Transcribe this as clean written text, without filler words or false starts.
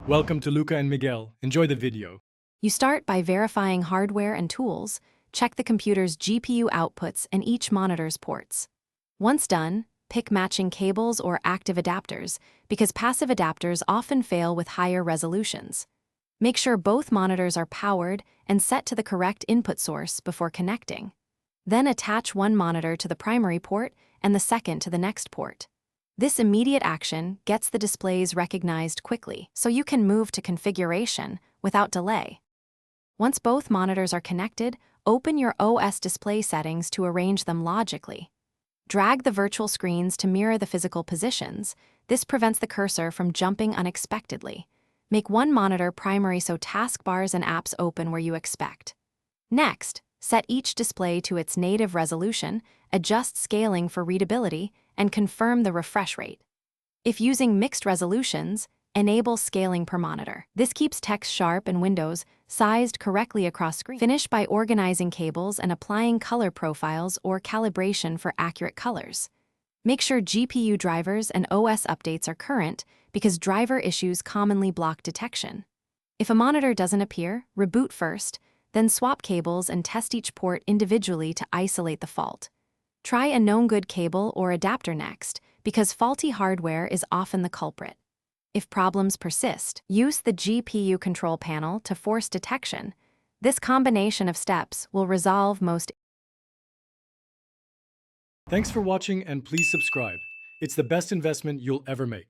Welcome to Luca and Miguel. Enjoy the video. You start by verifying hardware and tools, check the computer's GPU outputs and each monitor's ports. Once done, pick matching cables or active adapters, because passive adapters often fail with higher resolutions. Make sure both monitors are powered and set to the correct input source before connecting. Then attach one monitor to the primary port and the second to the next port. This immediate action gets the displays recognized quickly, so you can move to configuration without delay. Once both monitors are connected, open your OS display settings to arrange them logically. Drag the virtual screens to mirror the physical positions. This prevents the cursor from jumping unexpectedly. Make one monitor primary so taskbars and apps open where you expect. Next, set each display to its native resolution, adjust scaling for readability, and confirm the refresh rate. If using mixed resolutions, enable scaling per monitor. This keeps text sharp and windows sized correctly across screens. Finish by organizing cables and applying color profiles or calibration for accurate colors. Make sure GPU drivers and OS updates are current because driver issues commonly block detection. If a monitor doesn't appear, reboot first, then swap cables and test each port individually to isolate the fault. Try a known good cable or adapter next, because faulty hardware is often the culprit. If problems persist, use the GPU control panel to force detection. This combination of steps will resolve most. Thanks for watching and please subscribe. It's the best investment you'll ever make.